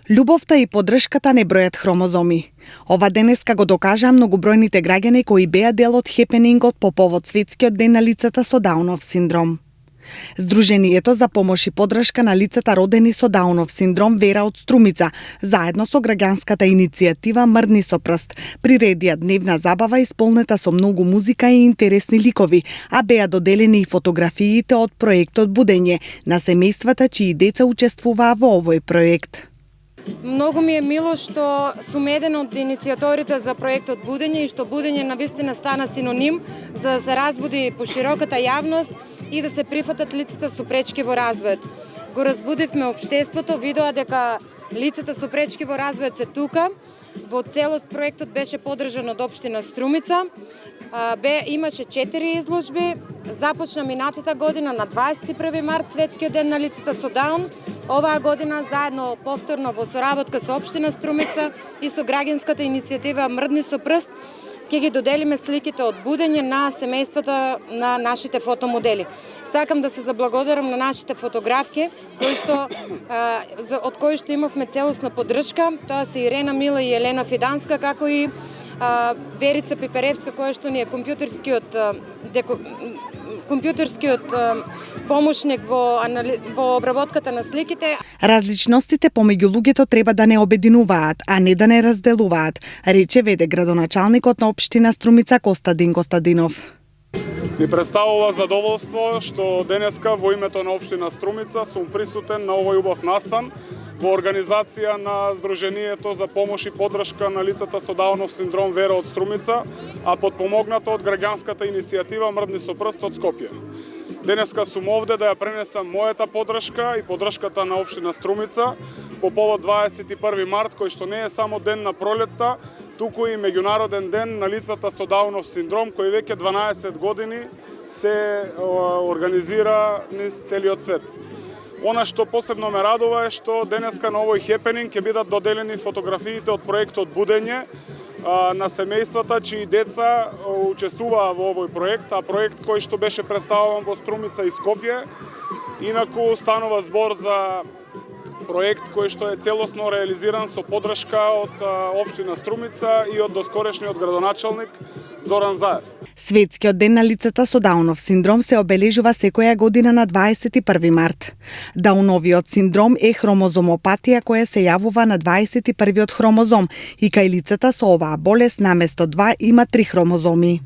Љубовта и поддршката не бројат хромозоми. Ова денеска го докажаа многобројните граѓани кои беа дел од хепенингот по повод Светскиот ден на лицата со Даунов синдром. Сдруженијето за помош и поддршка на лицата родени со Даунов синдром Вера од Струмица, заедно со граѓанската иницијатива Мрдни со прст, приредија дневна забава исполнета со многу музика и интересни ликови, а беа доделени и фотографиите од проектот Будење на семејствата чии деца учествуваа во овој проект. Многу ми е мило што сум еден од иницијаторите за проектот Будење и што Будење навистина стана синоним за да се разбуди пошироката јавност и да се прифатат лицата со пречки во развојот. Го разбудивме општеството, видоа дека лицата со пречки во развојот се тука. Во целост проектот беше поддржан од општина Струмица. Имаше 4 изложби. Започна минатата година на 21 март Светскиот ден на лицата со Даун. Оваа година заедно повторно во соработка со општина Струмица и со граѓанската иницијатива Мрдни со прст ќе ги доделиме сликите од Будење на семејствата на нашите фотомодели. Сакам да се заблагодарам на нашите фотографки, од кои што имавме целосна поддршка. Тоа се Ирена Мила и Елена Фиданска, како и Верица Пиперевска, која што ни е компјутерскиот помошник во обработката на сликите. Различностите помеѓу луѓето треба да не обединуваат, а не да не разделуваат, рече веде градоначалникот на општина Струмица Костадин Костадинов. Ми представува задоволство што денеска во името на општина Струмица сум присутен на овој убав настан во организација на Сдруженијето за помош и поддршка на лицата со Даунов синдром Вера од Струмица, а подпомогната од граѓанската иницијатива Мрдни со прст од Скопје. Денеска сум овде да ја пренесам мојата поддршка и поддршката на општина Струмица по повод 21 март, кој што не е само ден на пролетта, туку и меѓународен ден на лицата со Даунов синдром, кој веќе 12 години се организира низ целиот свет. Она што посебно ме радува е што денеска на овој хепенинг ќе бидат доделени фотографиите од проектот Будење на семејствата чии деца учествуваа во овој проект, а проект кој што беше представуван во Струмица и Скопје. Инаку станува збор за проект кој што е целосно реализиран со поддршка од општина Струмица и од доскорешниот градоначалник Зоран Заев. Светскиот ден на лицата со Даунов синдром се обележува секоја година на 21 март. Дауновиот синдром е хромозомопатија која се јавува на 21-виот хромозом и кај лицата со оваа болест наместо 2 има 3 хромозоми.